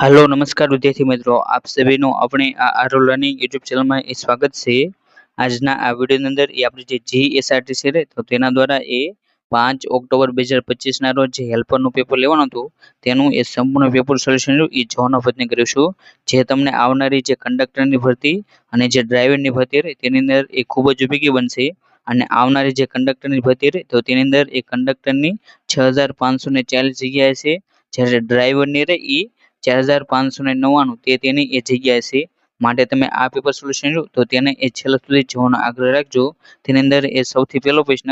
Hello नमस्कार विद्यार्थी मित्रों आप सभी નું આપણે આ આરો લર્નિંગ યુટ્યુબ ચેનલમાં સ્વાગત છે। આજના આ વિડિયોની અંદર આપણે જે જીએસઆરટી છે તો તેના દ્વારા 5 ઓક્ટોબર 2025 ના રોજ જે હેલ્પરનું પેપર લેવાનું હતું તેનું સંપૂર્ણ પેપર સોલ્યુશન જોવાનો પ્રયત્ન કરીશું। જે તમને આવનારી જે કંડક્ટરની ભરતી અને જે ડ્રાઈવરની ભરતી તેની અંદર ખૂબ જ ઉપયોગી બનશે। અને આવનારી જે કંડક્ટરની ભરતી તો તેની અંદર કંડક્ટરની 6540 જગ્યાએ છે, જ્યારે ડ્રાઈવરની એ 4599 તે તેની એ જગ્યાએ છે। માટે તમે આ પેપર સોલ્યુશન તો તેને છેલ્લે સુધી જોવાનો આગ્રહ રાખજો। તેની અંદર સૌથી પહેલો પ્રશ્ન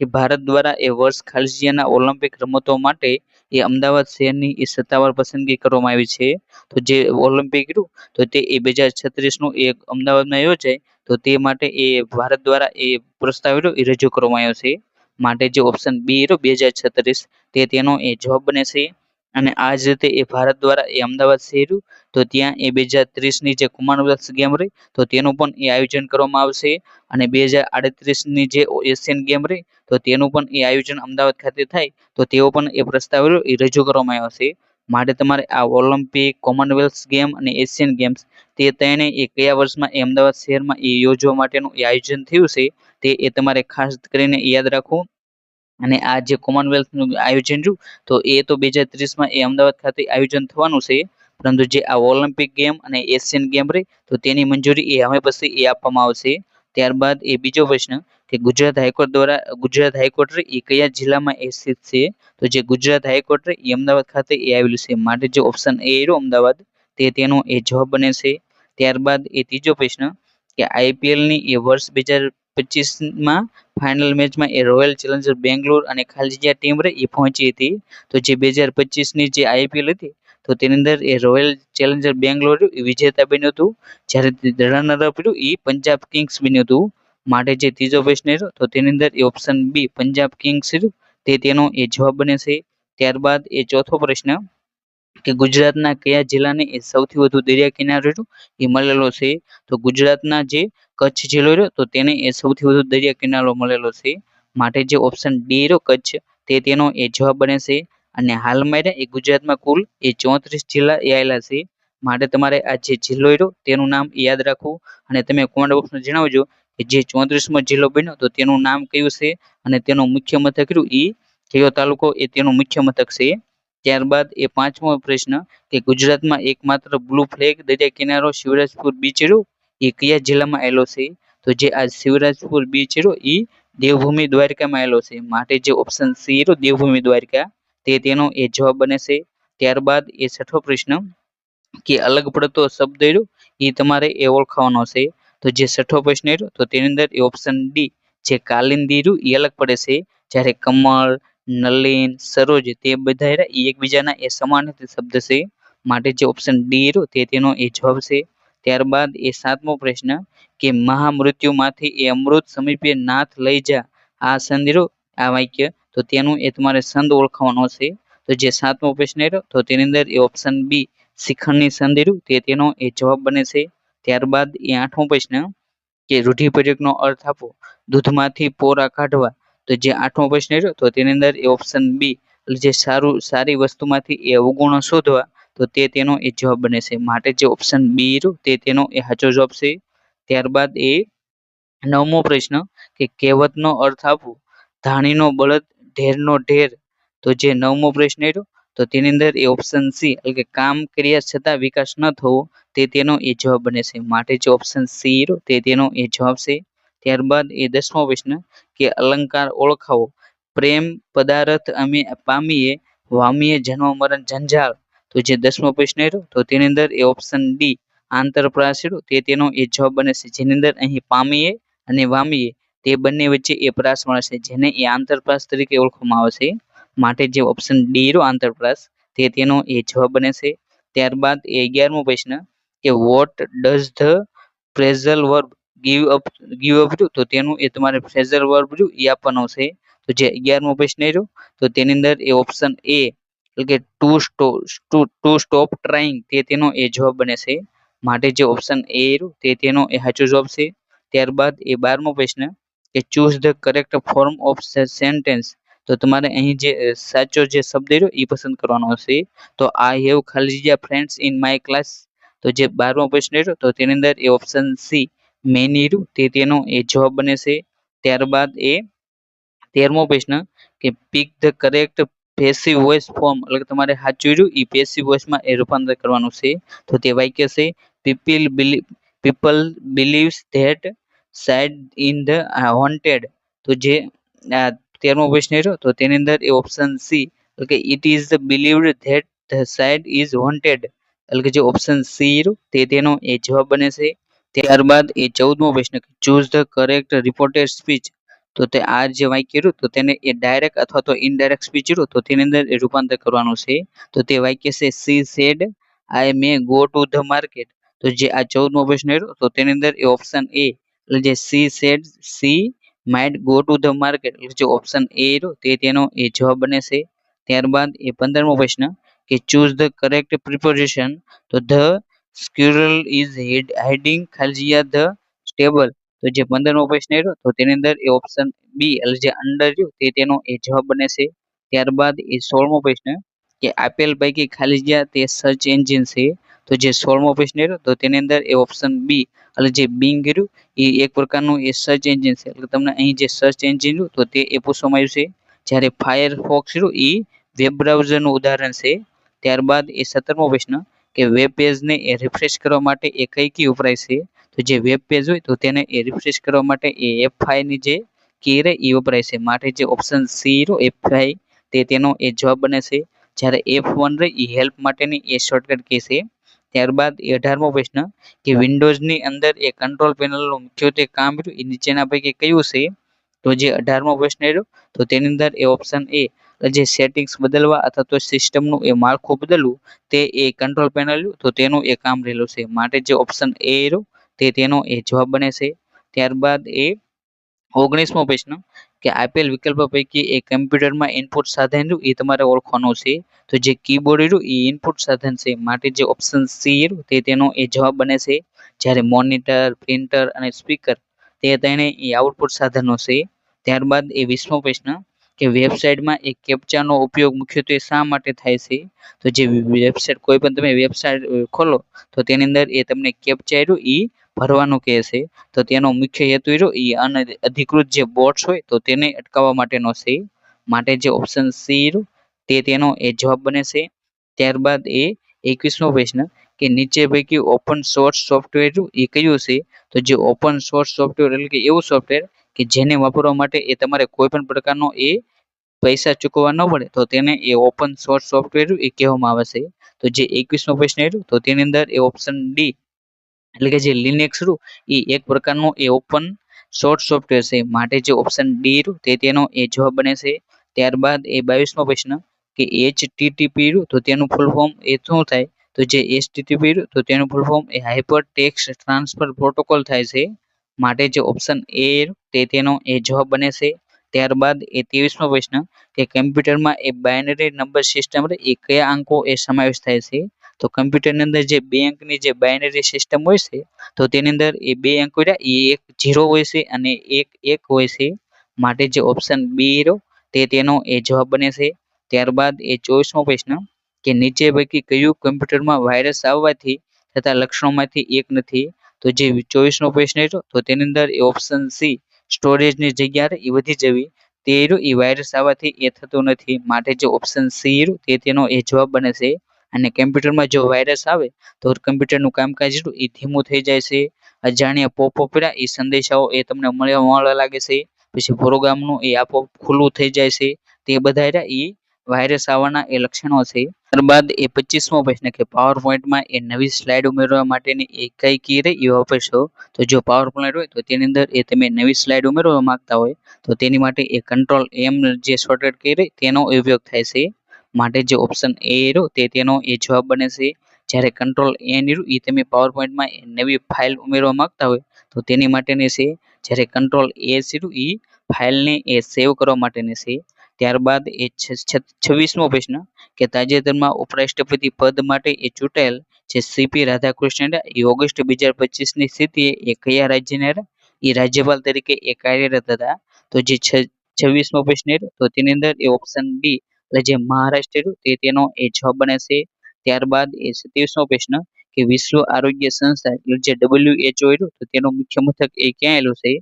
કે ભારત દ્વારા વર્ષ ખાલસિયાના ઓલિમ્પિક રમતો માટે અમદાવાદ શહેરની સત્તાવાર પસંદગી કરવામાં આવી છે। તો જે ઓલિમ્પિક તો તે 2036 નું અમદાવાદમાં યોજાય તો તે માટે ભારત દ્વારા પ્રસ્તાવ રજૂ કરવામાં આવ્યો છે। માટે જે ઓપ્શન બી 2036 તે તેનો જવાબ બને છે। અને આ જ રીતે ભારત દ્વારા અમદાવાદ શહેર તો ત્યાં 2030 ની જે કોમનવેલ્થ ગેમ રહી તો તેનું પણ આયોજન કરવામાં આવશે। અને 2038 ની જે એશિયન ગેમ રહી તો તેનું પણ આયોજન અમદાવાદ ખાતે થાય તો તેવો પણ પ્રસ્તાવ રજૂ કરવામાં આવ્યો છે। માટે તમારે આ ઓલિમ્પિક, કોમનવેલ્થ ગેમ અને એશિયન ગેમ્સ તે ત્રણેય કયા વર્ષમાં અમદાવાદ શહેરમાં યોજવા માટેનું આયોજન થયું છે તે તમારે ખાસ કરીને યાદ રાખવું। અને આ જે કોમનવેલ્થ નું આયોજન રહ્યું તો 2030 અમદાવાદ ખાતે આયોજન થવાનું છે। પરંતુ જે આ ઓલિમ્પિક ગેમ અને એશિયન ગેમ રહી તો તેની મંજૂરી હવે પછી આપવામાં આવશે। ત્યારબાદ બીજો પ્રશ્ન કે ગુજરાત હાઈકોર્ટ દ્વારા ગુજરાત હાઈકોર્ટ કયા જિલ્લામાં સ્થિત છે? તો જે ગુજરાત હાઈકોર્ટ અમદાવાદ ખાતે આવેલું છે। માટે જે ઓપ્શન એ અમદાવાદ તે તેનો જવાબ બને છે। ત્યારબાદ ત્રીજો પ્રશ્ન કે આઈપીએલ ની વર્ષ 2025 ફાઇનલ મેચમાં રોયલ ચેલેન્જર બેંગ્લોર અને ખાલસિયા ટીમ પહોંચી હતી। તો જે 2025 ની જે આઈપીએલ હતી તો તેની અંદર રોયલ ચેલેન્જર બેંગ્લોર વિજેતા બન્યું હતું, જ્યારે રનર અપ પંજાબ કિંગ્સ બન્યું હતું। માટે જે ત્રીજો પ્રશ્ન તો તેની અંદર ઓપ્શન બી પંજાબ કિંગ્સ તે તેનો જવાબ બને છે। ત્યારબાદ ચોથો પ્રશ્ન કે ગુજરાતના કયા જિલ્લાને સૌથી વધુ દરિયા કિનારો મળેલો છે? તો ગુજરાતના જે કચ્છ જિલ્લો તો તેને સૌથી વધુ દરિયા કિનારો મળેલો છે। માટે જે ઓપ્શન ડી કચ્છ તે તેનો જવાબ બને છે। અને હાલમાં ગુજરાતમાં કુલ 34 જિલ્લા આવેલા છે। માટે તમારે આ જે જિલ્લો તેનું નામ યાદ રાખવું અને તમે કોમેન્ટ બોક્સમાં જણાવજો કે જે 34મો જિલ્લો બન્યો તો તેનું નામ કયું છે અને તેનું મુખ્ય મથક કયો તાલુકો તેનું મુખ્ય મથક છે। ત્યારબાદ પાંચમો પ્રશ્ન કે ગુજરાતમાં એકમાત્ર બ્લુ ફ્લેગ દરિયા કિનારો શિવરાજપુર બીચ કયા જિલ્લામાં આવેલો છે? તો જે આ શિવરાજપુર બીચ દેવભૂમિ દ્વારકામાં આવેલો છે। માટે જે ઓપ્શન સી દેવભૂમિ દ્વારકા તે તેનો જવાબ બને છે। ત્યારબાદ છઠ્ઠો પ્રશ્ન કે અલગ પડતો શબ્દ તમારે ઓળખાવાનો છે। તો જે છઠ્ઠો પ્રશ્ન તો તેની અંદર ઓપ્શન ડી જે કાલિંદી અલગ પડે છે, જ્યારે કમળ, નલિન, સરોજ તે બધા એકબીજાના સમાન શબ્દ છે। માટે જે ઓપ્શન ડી તે તેનો જવાબ છે। ત્યારબાદ સાતમો પ્રશ્ન કે મહામૃત્યુમાંથી અમૃત સમીપે નાથ લઈ જા આ સંધિ આ વાક્ય તો તેનું તમારે સંદ ઓળખાવાનો છે। તો જે સાતમો પ્રશ્ન તો તેની અંદર ઓપ્શન બી શિખંડની સંધિ તે તેનો જવાબ બને છે। ત્યારબાદ આઠમો પ્રશ્ન કે રૂઢિપ્રયોગનો અર્થ આપો, દૂધમાંથી પોરા કાઢવા તો જે આઠમો પ્રશ્ન તો તેની અંદર ઓપ્શન બી જે સારી વસ્તુમાંથી અવગુણો શોધવા તો તે તેનો જવાબ બને છે। માટે જે ઓપ્શન બી તે તેનો સાચો જવાબ છે। ત્યારબાદ નવમો પ્રશ્ન કે કહેવતનો અર્થ આપો, ધાણીનો બળદ ઢેરનો ઢેર તો જે નવમો પ્રશ્ન તો તેની અંદર ઓપ્શન સી એટલે કે કામ કર્યા છતાં વિકાસ ન થવો તે તેનો જવાબ બને છે। માટે જે ઓપ્શન સી તે તેનો જવાબ છે। ત્યારબાદ દસમો પ્રશ્ન કે અલંકાર ઓળખાવો, પ્રેમ પદાર્થ અમે પામીએ વામીએ જન્મ મરણ જંજાળ તો જે દસમો પ્રશ્ન તો તેની અંદર ઓપ્શન ડી આંતરપ્રાસ તે તેનો જવાબ બને છે। જેની અંદર અહીં પામીએ અને વામીએ તે બંને વચ્ચે પ્રાસ મળે છે, જેને આંતરપ્રાસ તરીકે ઓળખવામાં આવે છે। માટે જે ઓપ્શન ડી આંતરપ્રાસ તે તેનો જવાબ બને છે। ત્યારબાદ 11મો પ્રશ્ન કે what does the phrasal verb give up તો તેનું તમારે ફ્રેઝલ વર્બ આપવાનો છે। તો જે 11મો પ્રશ્ન તો તેની અંદર ઓપ્શન એ એટલે કે ટુ સ્ટોપ ટ્રાઇંગ તે તેનો જવાબ બને છે। માટે જે ઓપ્શન એ તે તેનો સાચો જવાબ છે। ત્યારબાદ 12મો પ્રશ્ન કે choose the correct form of sentence તો તમારે અહીં જે સાચો જે શબ્દ રહ્યો એ પસંદ કરવાનો હશે. તો આઈ હેવ ખાલી જગ્યા ફ્રેન્ડ્સ ઇન માય ક્લાસ, તો જે 12મો પ્રશ્ન રહ્યો તો તેની અંદર એ ઓપ્શન સી મેની રહ્યું તેનો એ જવાબ બને છે. ત્યારબાદ એ 13મો પ્રશ્ન કે pick the correct passive voice form, એટલે કે તમારે સાચું રહ્યું એ પેસિવ વોઇસમાં એ રૂપાંતર કરવાનું છે. તો તે વાક્ય છે people believes that side in the haunted, તો જે 13મો પ્રશ્ન રહ્યો તો તેની અંદર એ ઓપ્શન સી એટલે કે it is believed that the side is haunted, એટલે કે જે ઓપ્શન સી રહ્યું તેનો એ જવાબ બને છે. ત્યારબાદ એ 14મો પ્રશ્ન choose the correct reported speech, તો તે આ જે વાક્ય રહ્યું તો તેને એ ડાયરેક્ટ અથવા તો ઇનડાયરેક્ટ સ્પીચ રહ્યું તો તેની અંદર એ રૂપાંતર કરવાનું છે. તો તે વાક્ય છે C said I may go to the market, તો જે આ 14મો પ્રશ્ન રહ્યો તો તેની અંદર એ ઓપ્શન એ એટલે જે C sad C might go to the market, એટલે જે ઓપ્શન એ રહ્યો તેનો એ જવાબ બને છે. ત્યારબાદ એ 15મો પ્રશ્ન કે ચૂઝ ધ કરેક્ટ પ્રિપોઝિશન, તો ધ સ્ક્વિરલ ઇઝ હાઇડિંગ ખાલી જગ્યા ધ સ્ટેબલ, તો જે 15મો પ્રશ્ન રહ્યો તો તેની અંદર એ ઓપ્શન બી એટલે જે અંડર રહ્યું તેનો એ જવાબ બને છે. ત્યારબાદ એ 16મો પ્રશ્ન કે આપેલ પૈકી ખાલી જગ્યા તે સર્ચ એન્જિન છે, તો જે 16મો પ્રશ્ન રહ્યો તો તેની અંદર એ ઓપ્શન બી એટલે જે બિંગ રહ્યું એ એક પ્રકારનું એ સર્ચ એન્જિન છે, એટલે તમને અહીં જે સર્ચ એન્જિન રહ્યું તો તે એ પૂછવામાં આવ્યું છે. જ્યારે ફાયરફોક્સ રહ્યું એ વેબ બ્રાઉઝરનું ઉદાહરણ છે. ત્યારબાદ એ 17મો પ્રશ્ન કે વેબ પેજને એ રિફ્રેશ કરવા માટે એ કઈ કી વપરાય છે, તો જે વેબ પેજ હોય તો તેને એ રિફ્રેશ કરવા માટે એ F5 ની જે કી રે એ વપરાય છે, માટે જે ઓપ્શન સી રહ્યો F5 તેનો એ જવાબ બને છે. જ્યારે F1 રે એ હેલ્પ માટેની એ શોર્ટકટ કી છે. ત્યારબાદ 18મો પ્રશ્ન કે વિન્ડોઝની અંદર એ કંટ્રોલ પેનલનું મુખ્યત્વે કામ રહ્યું એ નીચેના પૈકી કયું છે, તો જે 18મો પ્રશ્ન રહ્યો તો તેની અંદર એ ઓપ્શન એ જે સેટિંગ્સ બદલવા અથવા તો સિસ્ટમનું એ માળખું બદલવું તે એ કંટ્રોલ પેનલ તો તેનું એ કામ રહેલું છે, માટે જે ઓપ્શન એ રહ્યો તેનો એ જવાબ બને છે. ત્યારબાદ એ 19મો પ્રશ્ન કે આપેલ વિકલ્પો પૈકી એ કમ્પ્યુટરમાં ઇનપુટ સાધન રહ્યું એ તમારે ઓળખવાનું છે, તો જે કીબોર્ડ રહ્યું એ ઇનપુટ સાધન છે, માટે જે ઓપ્શન સી રહ્યું તેનો એ જવાબ બને છે. જ્યારે મોનિટર પ્રિન્ટર અને સ્પીકર તે તેને એ આઉટપુટ સાધનો છે. ત્યારબાદ એ 20મો પ્રશ્ન કે વેબસાઇટમાં એક કેપ્ચાનો ઉપયોગ મુખ્યત્વે શા માટે થાય છે, તો જે વેબસાઇટ કોઈ પણ તમે વેબસાઇટ ખોલો તો તેની અંદર એ તમને કેપ્ચા રહ્યું એ ભરવાનું કહે છે, તો તેનો મુખ્ય હેતુ રહ્યો એ અનઅધિકૃત જે બોટ્સ હોય તો તેને અટકાવવા માટેનો છે, માટે જે ઓપ્શન સી રહ્યું તેનો એ જવાબ બને છે. ત્યારબાદ એ 21મો પ્રશ્ન કે નીચે પૈકી ઓપન સોર્સ સોફ્ટવેર એ કયું છે, તો જે ઓપન સોર્સ સોફ્ટવેર એટલે કે એવું સોફ્ટવેર કે જેને વાપરવા માટે એ તમારે કોઈ પણ પ્રકારનો એ પૈસા ચૂકવવા ન પડે તો તેને એ ઓપન સોર્સ સોફ્ટવેર એ કહેવામાં આવે છે. તો જે 21મો પ્રશ્ન રહ્યું તો તેની અંદર એ ઓપ્શન ડી એટલે કે જે લિનક્સ રહ્યું એ એક પ્રકારનું એ ઓપન સોર્સ સોફ્ટવેર છે, માટે જે ઓપ્શન ડી રહ્યું તેનો એ જવાબ બને છે. ત્યારબાદ એ 22મો પ્રશ્ન કે HTTP રહ્યું તો તેનું ફૂલ ફોર્મ એ શું થાય, તો જે HTTP રહ્યું તો તેનું ફૂલ ફોર્મ એ હાઇપર ટેક્સ્ટ ટ્રાન્સફર પ્રોટોકોલ થાય છે, માટે જે ઓપ્શન એ તેનો એ જવાબ બને છે. ત્યારબાદ એ 23મો પ્રશ્ન કે કમ્પ્યુટરમાં એ બાઇનરી નંબર સિસ્ટમ એ કયા અંકો એ સમાવેશ થાય છે, તો કમ્પ્યુટરની અંદર જે બે અંકની જે બાઇનરી સિસ્ટમ હોય છે તો તેની અંદર એ બે અંકો એ એક 0 હોય છે અને એક 1 હોય છે, માટે જે ઓપ્શન બી રહ્યો તેનો એ જવાબ બને છે. ત્યારબાદ એ 24મો પ્રશ્ન કે નીચે પૈકી કયું કમ્પ્યુટરમાં વાયરસ આવવાથી થતા લક્ષણોમાંથી એક નથી, તો જે 24મો પ્રશ્ન હતો તો તેની અંદર એ ઓપ્શન સી સ્ટોરેજની જગ્યા એ વધી જવી તે એ વાયરસ આવવાથી એ થતું નથી, માટે જે ઓપ્શન સી તેનો એ જવાબ બને છે. અને કમ્પ્યુટરમાં જો વાયરસ આવે તો કમ્પ્યુટરનું કામકાજ એ ધીમું થઈ જાય છે, અજાણ્યા પોપઅપ એ સંદેશાઓ એ તમને મળવા લાગે છે, પછી પ્રોગ્રામનું એ આપોઆપ ખુલ્લું થઈ જાય છે, તે બધા એ વાયરસ આવવાના એ લક્ષણો છે. ત્યારબાદ એ 25મો પ્રશ્ન કે પાવર પોઈન્ટમાં એ નવી સ્લાઇડ ઉમેરવા માટેની એ કઈ કી રે એ વાપરશો, તો જો પાવર પોઈન્ટ હોય તો તેની અંદર એ તમે નવી સ્લાઇડ ઉમેરવા માંગતા હોય તો તેની માટે એ કંટ્રોલ એમ જે શોર્ટકટ કી રે તેનો ઉપયોગ થાય છે, માટે જે ઓપ્શન એ રહ્યો તેનો એ જવાબ બને છે. જ્યારે કંટ્રોલ એન રહ્યું એ તમે પાવર પોઈન્ટમાં નવી ફાઇલ ઉમેરવા માંગતા હોય તો તેની માટેની છે, જ્યારે કંટ્રોલ એ રહ્યું એ ફાઇલને એ સેવ કરવા માટેની છે. ત્યારબાદ એ 26મો પ્રશ્ન કે તાજેતરમાં ઉપરાષ્ટ્રપતિ પદ માટે એ ચૂંટાયેલ જે સીપી રાધાકૃષ્ણન એ ઓગસ્ટ 2025ની સ્થિતિએ એ કયા રાજ્યના એ રાજ્યપાલ તરીકે એ કાર્યરત હતા, તો જે 26મો પ્રશ્ન રહ્યો તો તેની અંદર એ ઓપ્શન ડી એટલે જે મહારાષ્ટ્ર રહ્યું તે તેનો એ જવાબ બને છે. ત્યારબાદ એ 27મો પ્રશ્ન કે વિશ્વ આરોગ્ય સંસ્થા એટલે જે WHO રહ્યું તો તેનું મુખ્ય મથક એ ક્યાં આવેલું છે?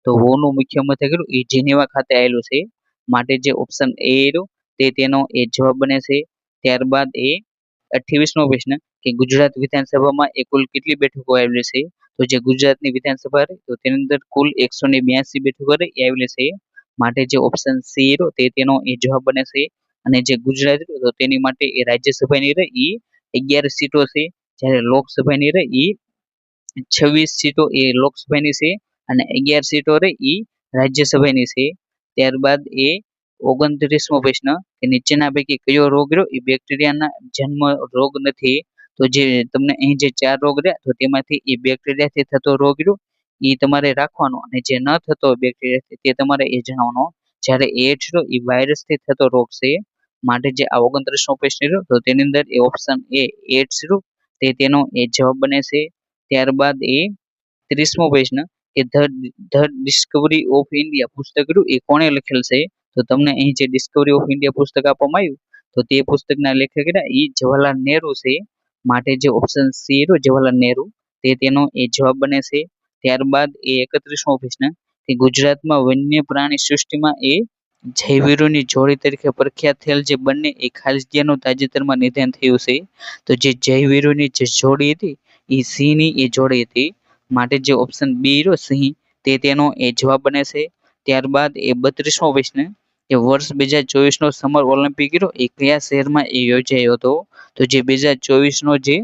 તો નું મુખ્ય મથક રહ્યું એ જેનેવા ખાતે આવેલું છે. માટે જે ઓપ્શન એ રહ્યું તે તેનો એ જવાબ બને છે. ત્યારબાદ એ 28મો પ્રશ્ન કે ગુજરાત વિધાનસભામાં એ કુલ કેટલી બેઠકો આવેલી છે? તો જે ગુજરાતની વિધાનસભા રહી તો તેની અંદર કુલ 182 બેઠકો રહી એ આવેલી છે. માટે જે ઓપ્શન સી રહ્યો તે તેનો એ જવાબ બને છે. અને જે ગુજરાત રહ્યું તો તેની માટે એ રાજ્યસભાની રહી એ 11 સીટો છે. જ્યારે લોકસભાની રહી એ 26 સીટો એ લોકસભાની છે અને 11 સીટો રહી એ રાજ્યસભાની છે. ત્યારબાદ એ 29મો પ્રશ્ન કે નીચેના પૈકી કયો રોગ રહ્યો એ બેક્ટેરિયાના જન્મ રોગ નથી? તો જે તમને અહીં જે 4 રોગ રહ્યા તો તેમાંથી એ બેક્ટેરિયાથી થતો રોગ રહ્યો એ તમારે રાખવાનો અને જે ન થતો બેક્ટેરિયાથી તે તમારે એ જણાવવાનો. જ્યારે એડ્સ રહ્યો એ વાયરસથી થતો રોગ છે. માટે જે આ 29મો પ્રશ્ન રહ્યો તો તેની અંદર એ ઓપ્શન એ એડ્સ રહ્યું તે તેનો એ જવાબ બને છે. ત્યારબાદ એ 30મો પ્રશ્ન કે ધ ડિસ્કવરી ઓફ ઇન્ડિયા પુસ્તક રહ્યું એ કોણે લખેલ છે? તો તમને અહીં જે ડિસ્કવરી ઓફ ઇન્ડિયા પુસ્તક આપવામાં આવ્યું તો તે પુસ્તકના લેખક રહ્યા એ જવાહરલાલ નહેરુ છે. માટે જે ઓપ્શન સી રહ્યો જવાહરલાલ નહેરુ તે તેનો એ જવાબ બને છે. ત્યારબાદ એ 31મો પ્રશ્ન કે ગુજરાતમાં વન્ય પ્રાણી સૃષ્ટિમાં એ જયવીરોની જોડી તરીકે પ્રખ્યાત થયેલ જે બંને એ ખાલી જગ્યાનું તાજેતરમાં નિધન થયું છે. તો જે જયવીરોની જે જોડી હતી એ સિંહની એ જોડી હતી. માટે જે ઓપ્શન બી રહ્યો સિંહ તે તેનો એ જવાબ બને છે. ત્યારબાદ એ 32મો પ્રશ્ન કે વર્ષ 2024 નો સમર ઓલિમ્પિક રહ્યો એ કયા શહેરમાં એ યોજાયો હતો? તો જે 2024 નો જે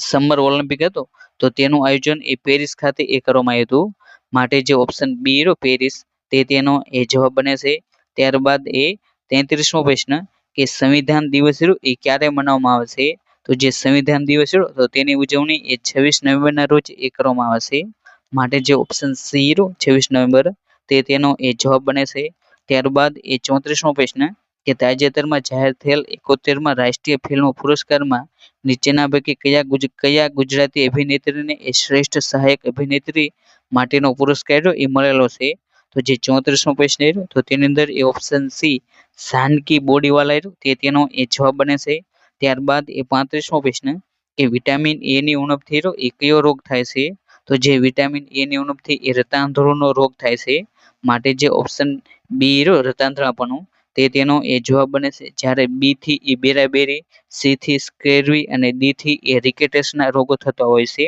સમર ઓલિમ્પિક હતો તો તેનું આયોજન એ પેરિસ ખાતે એ કરવામાં આવ્યું હતું. માટે જે ઓપ્શન બી રહ્યો પેરિસ તે તેનો એ જવાબ બને છે. ત્યારબાદ એ 33મો પ્રશ્ન કે સંવિધાન દિવસ રહ્યો એ ક્યારે મનાવવામાં આવે છે? તો જે સંવિધાન દિવસ રહ્યો તો તેની ઉજવણી એ 26 નવેમ્બરના રોજ એ કરવામાં આવે છે. માટે જે ઓપ્શન સી રહ્યો 26 નવેમ્બર તે તેનો એ જવાબ બને છે. ત્યારબાદ એ 34મો પ્રશ્ન કે તાજેતરમાં જાહેર થયેલ 71માં રાષ્ટ્રીય ફિલ્મ પુરસ્કારમાં નીચેના પૈકી કયા ગુજરાતી અભિનેત્રીને એ શ્રેષ્ઠ સહાયક અભિનેત્રી માટેનો પુરસ્કાર એ મળેલો છે? તો જે 34મો પ્રશ્ન રહ્યો તો તેની અંદર એ ઓપ્શન સી જાનકી બોડીવાલા રહ્યો તે તેનો એ જવાબ બને છે. ત્યારબાદ એ 35મો પ્રશ્ન કે વિટામિન એ ની ઉણપથી એ કયો રોગ થાય છે? તો જે વિટામિન એ ની ઉણપથી એ રતાંધળોનો રોગ થાય છે. માટે જે ઓપ્શન બી રહ્યો રતાંધળાપણું તે તેનો એ જવાબ બને છે. જ્યારે બી થી એ બેરાબેરી, સી થી સ્કેર્વી અને ડી થી એ રિકેટસના રોગો થતા હોય છે.